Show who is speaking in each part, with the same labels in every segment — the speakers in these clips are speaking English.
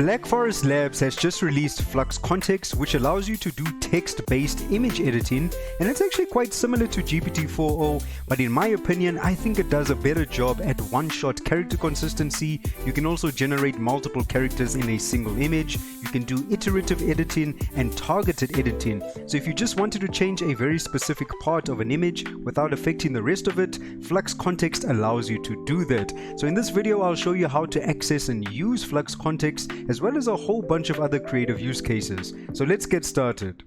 Speaker 1: Black Forest Labs has just released Flux Kontext, which allows you to do text-based image editing, and it's actually quite similar to GPT-4o, but in my opinion, I think it does a better job at one-shot character consistency. You can also generate multiple characters in a single image. You can do iterative editing and targeted editing. So if you just wanted to change a very specific part of an image without affecting the rest of it, Flux Kontext allows you to do that. So in this video, I'll show you how to access and use Flux Kontext, as well as a whole bunch of other creative use cases. So let's get started.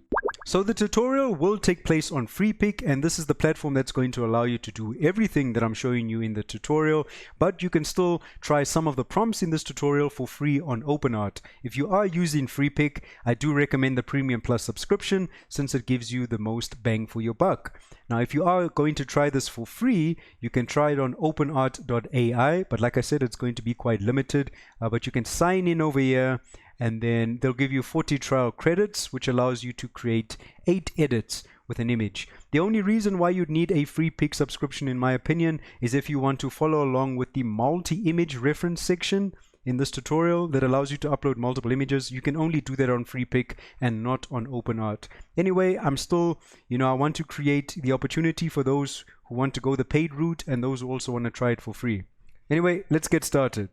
Speaker 1: So the tutorial will take place on Freepik, and this is the platform that's going to allow you to do everything that I'm showing you in the tutorial, but you can still try some of the prompts in this tutorial for free on OpenArt. If you are using Freepik, I do recommend the Premium Plus subscription since it gives you the most bang for your buck. Now, if you are going to try this for free, you can try it on openart.ai, but like I said, it's going to be quite limited, but you can sign in over here, and then they'll give you 40 trial credits, which allows you to create 8 edits with an image. The only reason why you'd need a Freepik subscription, in my opinion, is if you want to follow along with the multi-image reference section in this tutorial that allows you to upload multiple images. You can only do that on Freepik and not on OpenArt. Anyway, I'm still, I want to create the opportunity for those who want to go the paid route and those who also want to try it for free. Anyway, let's get started.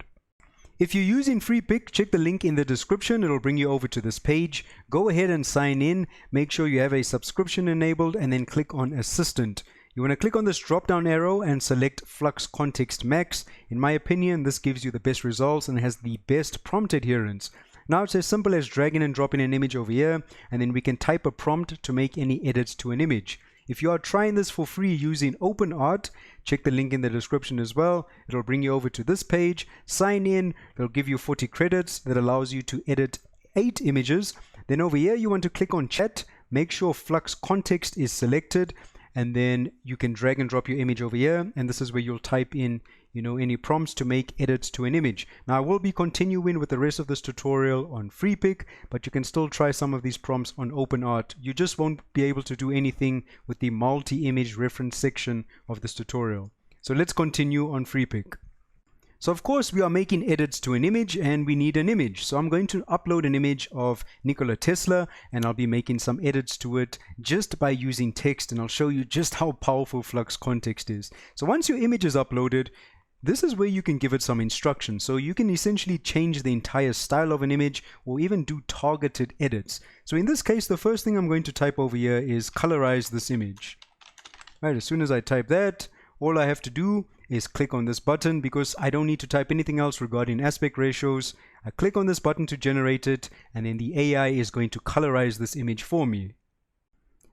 Speaker 1: If you're using Freepik, check the link in the description. It'll bring you over to this page. Go ahead and sign in. Make sure you have a subscription enabled and then click on Assistant. You want to click on this drop down arrow and select Flux Kontext Max. In my opinion, this gives you the best results and has the best prompt adherence. Now it's as simple as dragging and dropping an image over here, and then we can type a prompt to make any edits to an image. If you are trying this for free using OpenArt, check the link in the description as well. It'll bring you over to this page. Sign in. It'll give you 40 credits that allows you to edit 8 images. Then over here, you want to click on chat. Make sure Flux Kontext is selected, and then you can drag and drop your image over here. And this is where you'll type in any prompts to make edits to an image. Now I will be continuing with the rest of this tutorial on Freepik, but you can still try some of these prompts on OpenArt. You just won't be able to do anything with the multi-image reference section of this tutorial. So let's continue on Freepik. So of course we are making edits to an image and we need an image. So I'm going to upload an image of Nikola Tesla and I'll be making some edits to it just by using text, and I'll show you just how powerful Flux Kontext is. So once your image is uploaded, this is where you can give it some instructions. So you can essentially change the entire style of an image or even do targeted edits. So in this case, the first thing I'm going to type over here is colorize this image. Right, as soon as I type that, all I have to do is click on this button because I don't need to type anything else regarding aspect ratios. I click on this button to generate it, and then the AI is going to colorize this image for me.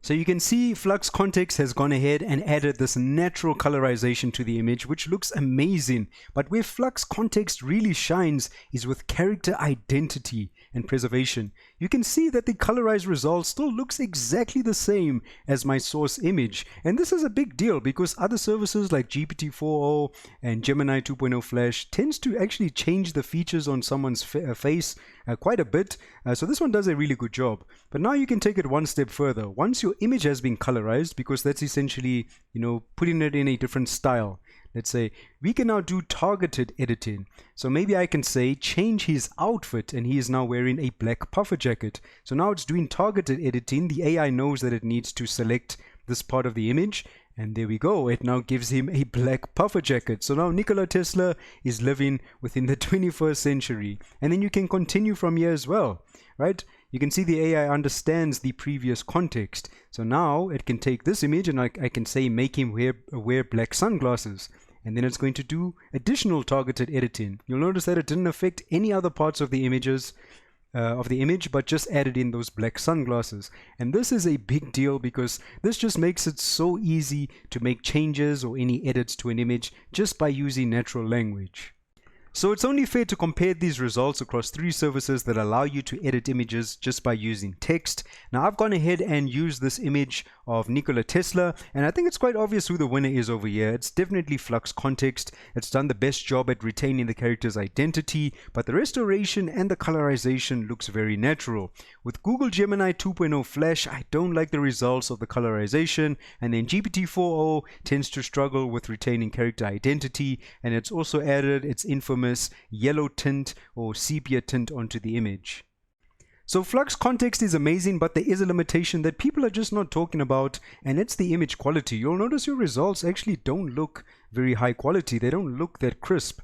Speaker 1: So you can see Flux Kontext has gone ahead and added this natural colorization to the image, which looks amazing. But where Flux Kontext really shines is with character identity and preservation. You can see that the colorized result still looks exactly the same as my source image. And this is a big deal because other services like GPT-4o and Gemini 2.0 Flash tends to actually change the features on someone's face quite a bit. So this one does a really good job. But now you can take it one step further. Once your image has been colorized, because that's essentially, putting it in a different style. Let's say we can now do targeted editing. So maybe I can say change his outfit, and he is now wearing a black puffer jacket. So now it's doing targeted editing. The AI knows that it needs to select this part of the image, and there we go. It now gives him a black puffer jacket. So now Nikola Tesla is living within the 21st century. And then you can continue from here as well, right? You can see the AI understands the previous context. So now it can take this image and I can say make him wear black sunglasses. And then it's going to do additional targeted editing. You'll notice that it didn't affect any other parts of the image, but just added in those black sunglasses. And this is a big deal because this just makes it so easy to make changes or any edits to an image just by using natural language. So it's only fair to compare these results across 3 services that allow you to edit images just by using text. Now I've gone ahead and used this image of Nikola Tesla, and I think it's quite obvious who the winner is over here. It's definitely Flux Kontext. It's done the best job at retaining the character's identity, but the restoration and the colorization looks very natural. With Google Gemini 2.0 Flash, I don't like the results of the colorization, and then GPT-4o tends to struggle with retaining character identity, and it's also added its infamous famous yellow tint or sepia tint onto the image. So Flux Kontext is amazing, but there is a limitation that people are just not talking about, and it's the image quality. You'll notice your results actually don't look very high quality. They don't look that crisp.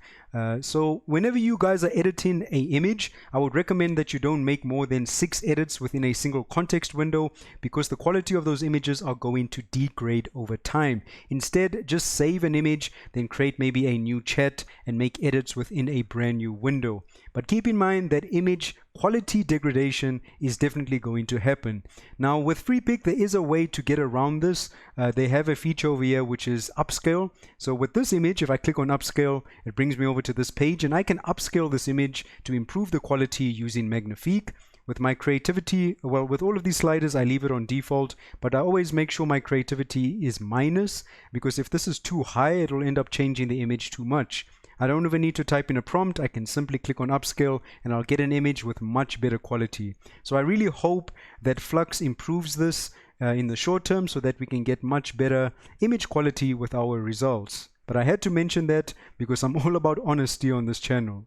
Speaker 1: So whenever you guys are editing an image, I would recommend that you don't make more than 6 edits within a single context window, because the quality of those images are going to degrade over time. Instead, just save an image, then create maybe a new chat and make edits within a brand new window. But keep in mind that image quality degradation is definitely going to happen. Now with FreePic, there is a way to get around this. They have a feature over here which is upscale. So with this image, if I click on upscale, it brings me over to this page, and I can upscale this image to improve the quality using Magnifique. With my creativity, well, with all of these sliders, I leave it on default, but I always make sure my creativity is minus, because if this is too high, it'll end up changing the image too much. I don't even need to type in a prompt. I can simply click on upscale and I'll get an image with much better quality. So I really hope that Flux improves this in the short term so that we can get much better image quality with our results. But I had to mention that because I'm all about honesty on this channel.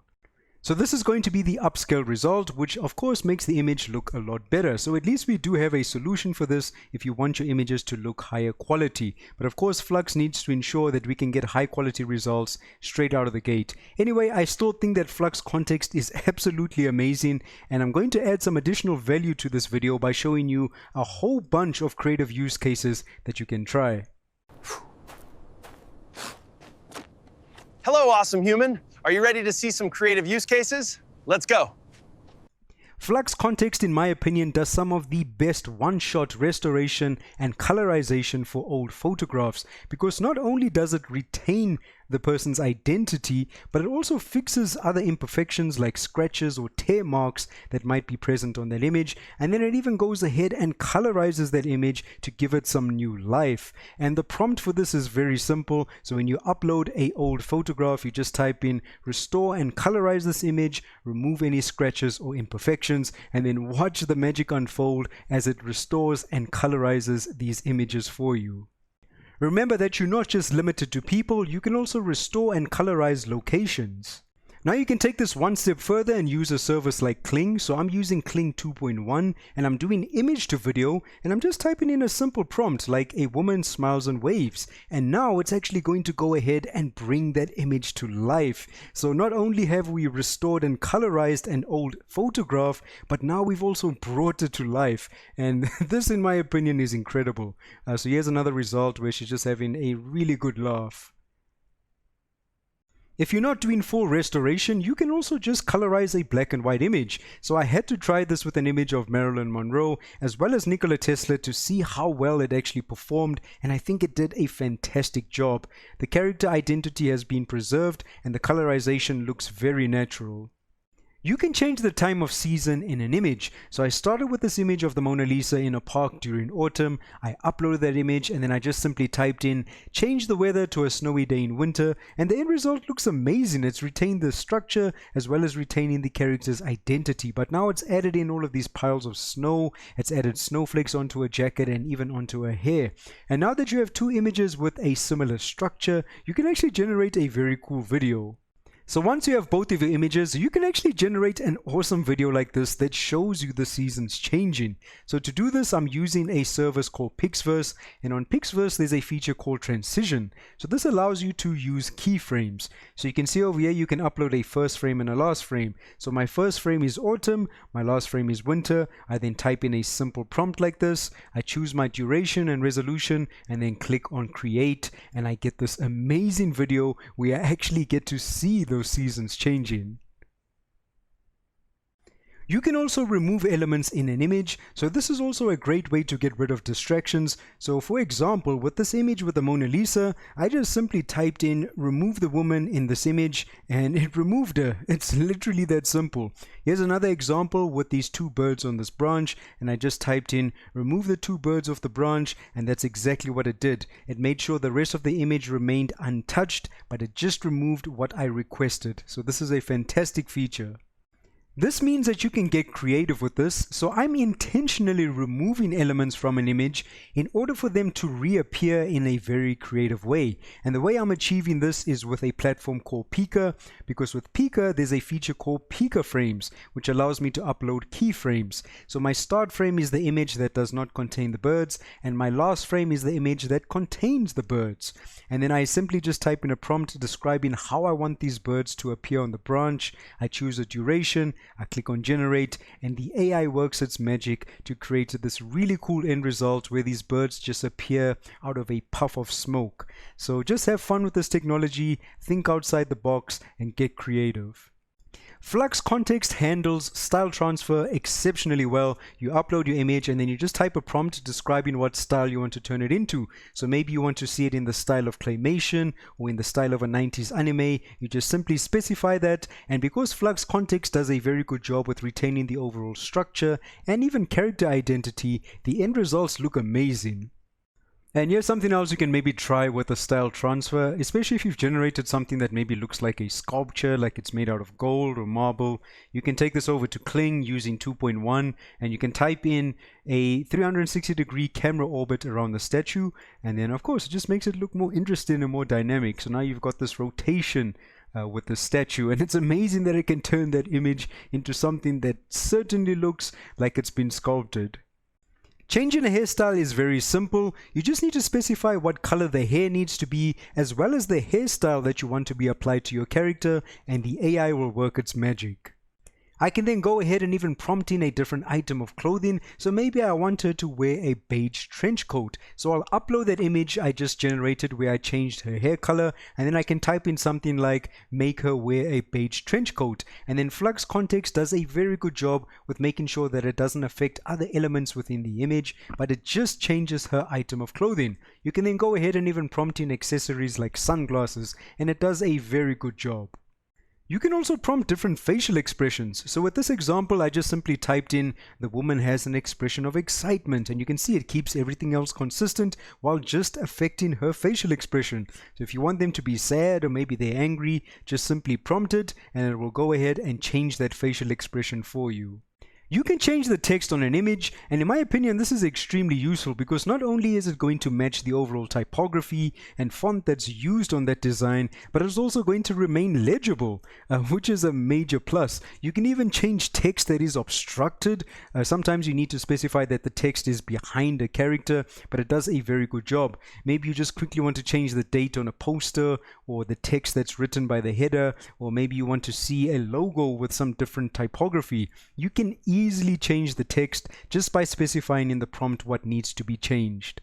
Speaker 1: So this is going to be the upscale result, which of course makes the image look a lot better. So at least we do have a solution for this if you want your images to look higher quality. But of course Flux needs to ensure that we can get high quality results straight out of the gate. Anyway, I still think that Flux Kontext is absolutely amazing, and I'm going to add some additional value to this video by showing you a whole bunch of creative use cases that you can try.
Speaker 2: Hello, awesome human. Are you ready to see some creative use cases? Let's go.
Speaker 1: Flux Kontext, in my opinion, does some of the best one-shot restoration and colorization for old photographs, because not only does it retain the person's identity, but it also fixes other imperfections like scratches or tear marks that might be present on that image, and then it even goes ahead and colorizes that image to give it some new life. And the prompt for this is very simple. So when you upload an old photograph, you just type in restore and colorize this image, remove any scratches or imperfections, and then watch the magic unfold as it restores and colorizes these images for you. Remember that you're not just limited to people, you can also restore and colorize locations. Now you can take this one step further and use a service like Kling. So I'm using Kling 2.1 and I'm doing image to video, and I'm just typing in a simple prompt like a woman smiles and waves, and now it's actually going to go ahead and bring that image to life. So not only have we restored and colorized an old photograph, but now we've also brought it to life, and this in my opinion is incredible. So here's another result where she's just having a really good laugh. If you're not doing full restoration, you can also just colorize a black and white image. So I had to try this with an image of Marilyn Monroe as well as Nikola Tesla to see how well it actually performed, and I think it did a fantastic job. The character identity has been preserved and the colorization looks very natural. You can change the time of season in an image. So I started with this image of the Mona Lisa in a park during autumn. I uploaded that image and then I just simply typed in change the weather to a snowy day in winter, and the end result looks amazing. It's retained the structure as well as retaining the character's identity, but now it's added in all of these piles of snow. It's added snowflakes onto a jacket and even onto her hair. And now that you have two images with a similar structure, you can actually generate a very cool video. So once you have both of your images, you can actually generate an awesome video like this that shows you the seasons changing. So to do this, I'm using a service called Pixverse, and on Pixverse there's a feature called Transition. So this allows you to use keyframes. So you can see over here you can upload a first frame and a last frame. So my first frame is autumn, my last frame is winter. I then type in a simple prompt like this. I choose my duration and resolution and then click on create, and I get this amazing video where I actually get to see those seasons changing. You can also remove elements in an image, so this is also a great way to get rid of distractions. So for example, with this image with the Mona Lisa, I just simply typed in remove the woman in this image and it removed her. It's literally that simple. Here's another example with these two birds on this branch, and I just typed in remove the two birds off the branch, and that's exactly what it did. It made sure the rest of the image remained untouched, but it just removed what I requested. So this is a fantastic feature. This means that you can get creative with this, so I'm intentionally removing elements from an image in order for them to reappear in a very creative way. And the way I'm achieving this is with a platform called Pika, because with Pika there's a feature called Pika Frames, which allows me to upload keyframes. So my start frame is the image that does not contain the birds, and my last frame is the image that contains the birds. And then I simply just type in a prompt describing how I want these birds to appear on the branch. I choose a duration, I click on generate, and the AI works its magic to create this really cool end result where these birds just appear out of a puff of smoke. So just have fun with this technology, think outside the box, and get creative. Flux Kontext handles style transfer exceptionally well. You upload your image and then you just type a prompt describing what style you want to turn it into. So maybe you want to see it in the style of claymation or in the style of a 90s anime. You just simply specify that, and because Flux Kontext does a very good job with retaining the overall structure and even character identity, the end results look amazing. And here's something else you can maybe try with a style transfer, especially if you've generated something that maybe looks like a sculpture, like it's made out of gold or marble. You can take this over to Kling using 2.1, and you can type in a 360-degree camera orbit around the statue, and then of course it just makes it look more interesting and more dynamic. So now you've got this rotation with the statue, and it's amazing that it can turn that image into something that certainly looks like it's been sculpted. Changing a hairstyle is very simple. You just need to specify what color the hair needs to be, as well as the hairstyle that you want to be applied to your character, and the AI will work its magic. I can then go ahead and even prompt in a different item of clothing. So maybe I want her to wear a beige trench coat. So I'll upload that image I just generated where I changed her hair color, and then I can type in something like make her wear a beige trench coat. And then Flux Kontext does a very good job with making sure that it doesn't affect other elements within the image, but it just changes her item of clothing. You can then go ahead and even prompt in accessories like sunglasses, and it does a very good job. You can also prompt different facial expressions. So with this example, I just simply typed in the woman has an expression of excitement, and you can see it keeps everything else consistent while just affecting her facial expression. So if you want them to be sad or maybe they're angry, just simply prompt it and it will go ahead and change that facial expression for you. You can change the text on an image, and in my opinion this is extremely useful because not only is it going to match the overall typography and font that's used on that design, but it's also going to remain legible, which is a major plus. You can even change text that is obstructed. Sometimes you need to specify that the text is behind a character, but it does a very good job. Maybe you just quickly want to change the date on a poster or the text that's written by the header, or maybe you want to see a logo with some different typography. You can easily change the text just by specifying in the prompt what needs to be changed.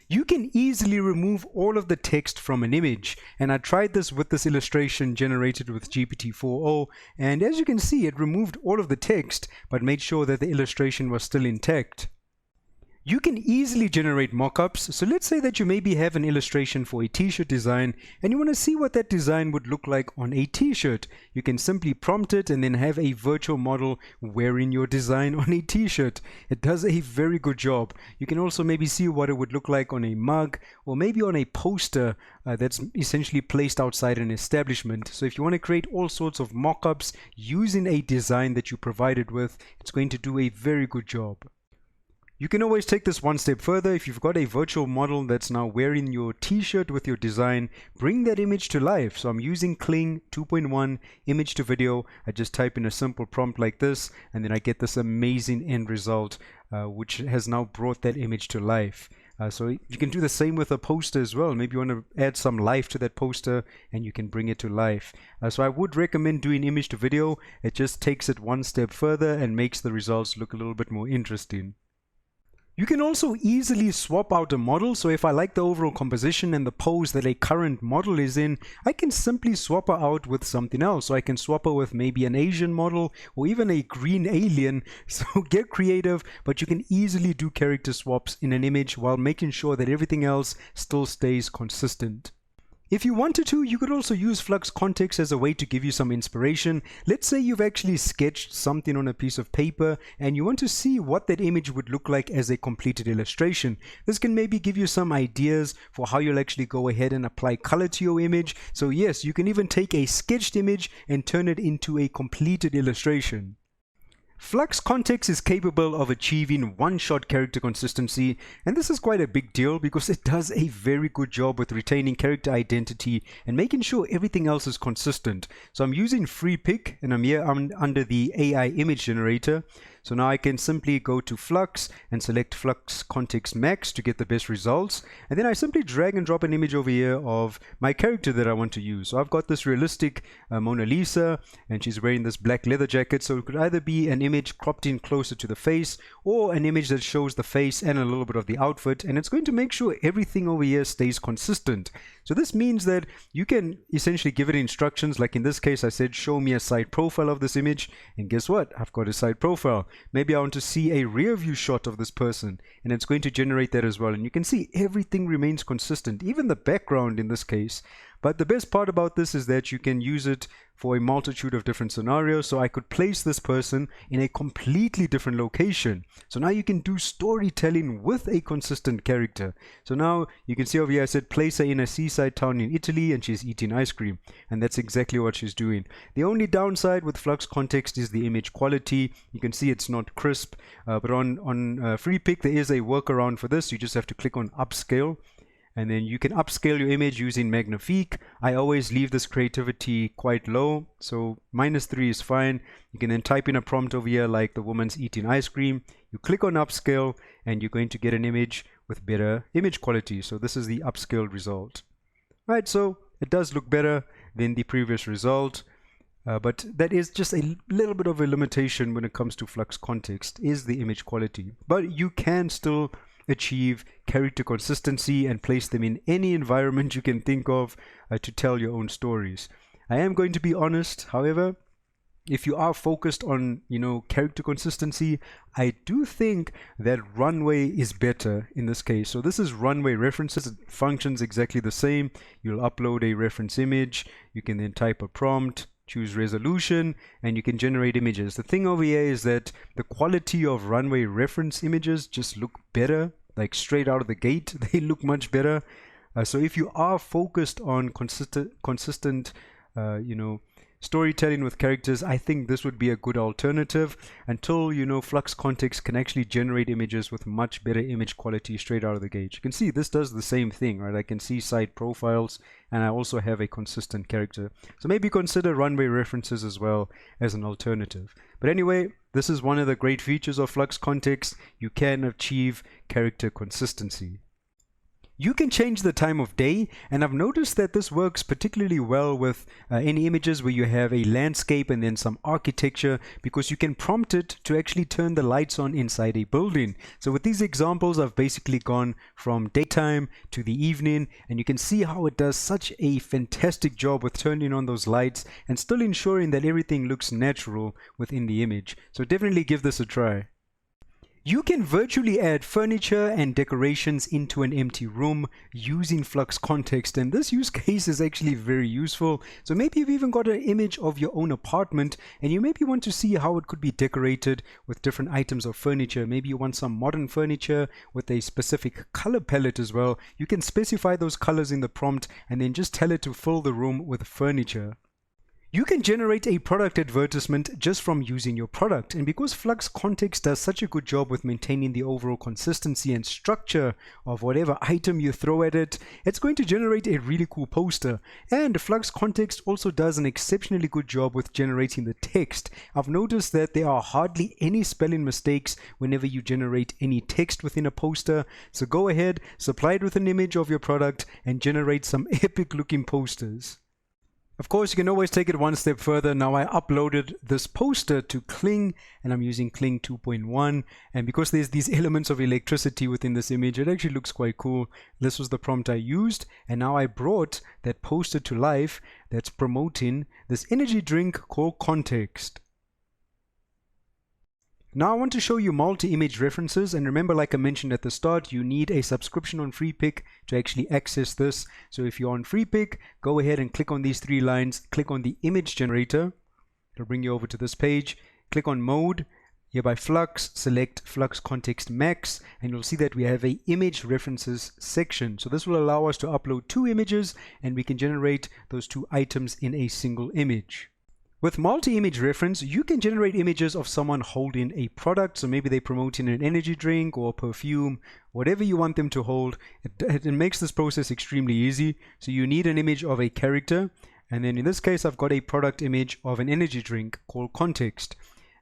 Speaker 1: You can easily remove all of the text from an image, and I tried this with this illustration generated with GPT-4o, and as you can see it removed all of the text but made sure that the illustration was still intact. You can easily generate mockups. So let's say that you maybe have an illustration for a t-shirt design and you want to see what that design would look like on a t-shirt. You can simply prompt it and then have a virtual model wearing your design on a t-shirt. It does a very good job. You can also maybe see what it would look like on a mug or maybe on a poster that's essentially placed outside an establishment. So if you want to create all sorts of mockups using a design that you provided with, it's going to do a very good job. You can always take this one step further. If you've got a virtual model that's now wearing your t-shirt with your design, bring that image to life. So I'm using Kling 2.1 image to video. I just type in a simple prompt like this and then I get this amazing end result which has now brought that image to life. So you can do the same with a poster as well. Maybe you want to add some life to that poster and you can bring it to life. So I would recommend doing image to video. It just takes it one step further and makes the results look a little bit more interesting. You can also easily swap out a model. So if I like the overall composition and the pose that a current model is in, I can simply swap her out with something else. So I can swap her with maybe an Asian model or even a green alien. So get creative, but you can easily do character swaps in an image while making sure that everything else still stays consistent. If you wanted to, you could also use Flux Kontext as a way to give you some inspiration. Let's say you've actually sketched something on a piece of paper and you want to see what that image would look like as a completed illustration. This can maybe give you some ideas for how you'll actually go ahead and apply color to your image. So yes, you can even take a sketched image and turn it into a completed illustration. Flux Kontext is capable of achieving one-shot character consistency, and this is quite a big deal because it does a very good job with retaining character identity and making sure everything else is consistent. So I'm using free pick and I'm here under the AI image generator. So now I can simply go to Flux and select Flux Kontext Max to get the best results. And then I simply drag and drop an image over here of my character that I want to use. So I've got this realistic Mona Lisa, and she's wearing this black leather jacket. So it could either be an image cropped in closer to the face or an image that shows the face and a little bit of the outfit. And it's going to make sure everything over here stays consistent. So this means that you can essentially give it instructions. Like in this case, I said, show me a side profile of this image. And guess what? I've got a side profile. Maybe I want to see a rear view shot of this person, and it's going to generate that as well. And you can see everything remains consistent, even the background in this case. But the best part about this is that you can use it for a multitude of different scenarios. So I could place this person in a completely different location. So now you can do storytelling with a consistent character. So now you can see over here I said place her in a seaside town in Italy and she's eating ice cream. And that's exactly what she's doing. The only downside with Flux Kontext is the image quality. You can see it's not crisp. But on free pick there is a workaround for this. You just have to click on upscale. And then you can upscale your image using Magnifique. I always leave this creativity quite low, so -3 is fine. You can then type in a prompt over here like the woman's eating ice cream. You click on upscale and you're going to get an image with better image quality. So this is the upscaled result. Right, so it does look better than the previous result. But that is just a little bit of a limitation when it comes to Flux Kontext, is the image quality. But you can still achieve character consistency and place them in any environment you can think of to tell your own stories. I am going to be honest, however, if you are focused on, character consistency, I do think that runway is better in this case. So this is runway references. It functions exactly the same. You'll upload a reference image. You can then type a prompt, choose resolution, and you can generate images. The thing over here is that the quality of runway reference images just look better, like straight out of the gate. They look much better. So if you are focused on consistent storytelling with characters, I think this would be a good alternative until Flux Kontext can actually generate images with much better image quality straight out of the gate. You can see this does the same thing, right? I can see side profiles and I also have a consistent character. So maybe consider runway references as well as an alternative. But anyway, this is one of the great features of Flux Kontext. You can achieve character consistency. You can change the time of day, and I've noticed that this works particularly well with any images where you have a landscape and then some architecture, because you can prompt it to actually turn the lights on inside a building. So with these examples, I've basically gone from daytime to the evening, and you can see how it does such a fantastic job with turning on those lights and still ensuring that everything looks natural within the image. So definitely give this a try. You can virtually add furniture and decorations into an empty room using Flux Kontext, and this use case is actually very useful. So maybe you've even got an image of your own apartment and you maybe want to see how it could be decorated with different items of furniture. Maybe you want some modern furniture with a specific color palette as well. You can specify those colors in the prompt and then just tell it to fill the room with furniture. You can generate a product advertisement just from using your product, and because Flux Kontext does such a good job with maintaining the overall consistency and structure of whatever item you throw at it, it's going to generate a really cool poster. And Flux Kontext also does an exceptionally good job with generating the text. I've noticed that there are hardly any spelling mistakes whenever you generate any text within a poster, so go ahead, supply it with an image of your product and generate some epic looking posters. Of course, you can always take it one step further. Now I uploaded this poster to Kling, and I'm using Kling 2.1, and because there's these elements of electricity within this image, it actually looks quite cool. This was the prompt I used, and now I brought that poster to life that's promoting this energy drink called Context. Now I want to show you multi-image references, and remember, like I mentioned at the start, you need a subscription on FreePic to actually access this. So if you're on FreePic, go ahead and click on these three lines, click on the image generator. It'll bring you over to this page. Click on mode. Here by Flux, select Flux Kontext Max, and you'll see that we have a image references section. So this will allow us to upload 2 images, and we can generate those 2 items in a single image. With multi-image reference, you can generate images of someone holding a product. So maybe they're promoting an energy drink or perfume, whatever you want them to hold. It makes this process extremely easy. So you need an image of a character. And then in this case, I've got a product image of an energy drink called Context.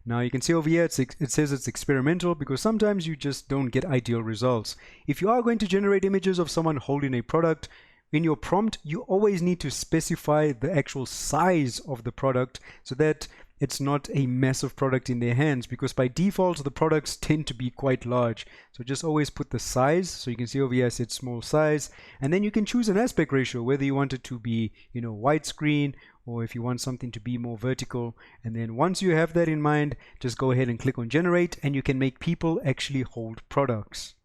Speaker 1: Now you can see over here, it says it's experimental because sometimes you just don't get ideal results. If you are going to generate images of someone holding a product, in your prompt, you always need to specify the actual size of the product so that it's not a massive product in their hands, because by default, the products tend to be quite large. So just always put the size. So you can see over here, I said small size, and then you can choose an aspect ratio, whether you want it to be, widescreen, or if you want something to be more vertical. And then once you have that in mind, just go ahead and click on generate, and you can make people actually hold products.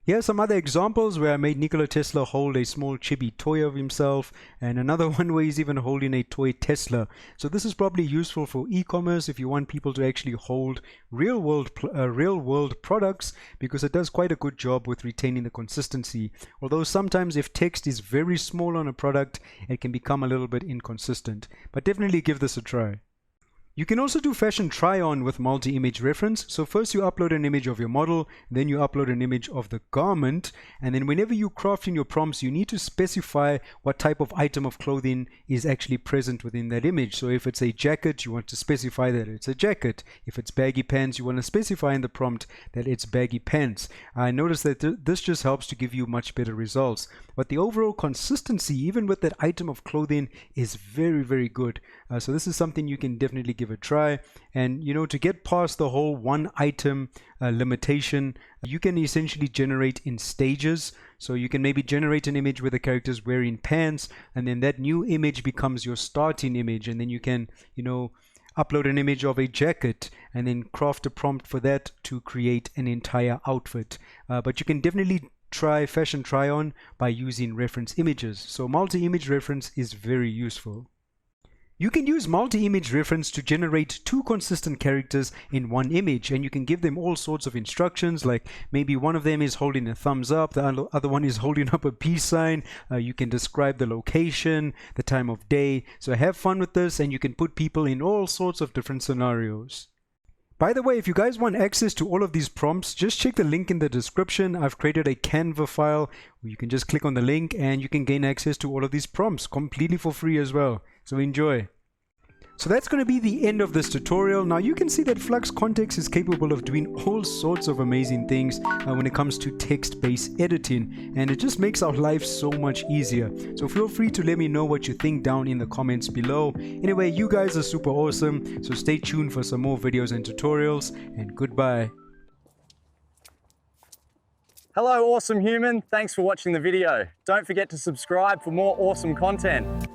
Speaker 1: Here are some other examples where I made Nikola Tesla hold a small chibi toy of himself, and another one where he's even holding a toy Tesla. So this is probably useful for e-commerce if you want people to actually hold real world products, because it does quite a good job with retaining the consistency. Although sometimes if text is very small on a product, it can become a little bit inconsistent. But definitely give this a try. You can also do fashion try-on with multi-image reference. So first you upload an image of your model, then you upload an image of the garment, and then whenever you craft in your prompts, you need to specify what type of item of clothing is actually present within that image. So if it's a jacket, you want to specify that it's a jacket. If it's baggy pants, you want to specify in the prompt that it's baggy pants. I noticed that this just helps to give you much better results. But the overall consistency, even with that item of clothing, is very, very good. So this is something you can definitely give a try. And to get past the whole one item limitation, you can essentially generate in stages. So you can maybe generate an image where the character is wearing pants, and then that new image becomes your starting image, and then you can upload an image of a jacket and then craft a prompt for that to create an entire outfit. But you can definitely try fashion try on by using reference images. So multi-image reference is very useful. You can use multi-image reference to generate 2 consistent characters in one image, and you can give them all sorts of instructions, like maybe one of them is holding a thumbs up, the other one is holding up a peace sign. You can describe the location, the time of day. So have fun with this, and you can put people in all sorts of different scenarios. By the way, if you guys want access to all of these prompts, just check the link in the description. I've created a Canva file where you can just click on the link and you can gain access to all of these prompts completely for free as well. So enjoy. So that's going to be the end of this tutorial. Now you can see that Flux Kontext is capable of doing all sorts of amazing things when it comes to text-based editing, and it just makes our life so much easier. So feel free to let me know what you think down in the comments below. Anyway, you guys are super awesome, so stay tuned for some more videos and tutorials, and goodbye.
Speaker 2: Hello, awesome human. Thanks for watching the video. Don't forget to subscribe for more awesome content.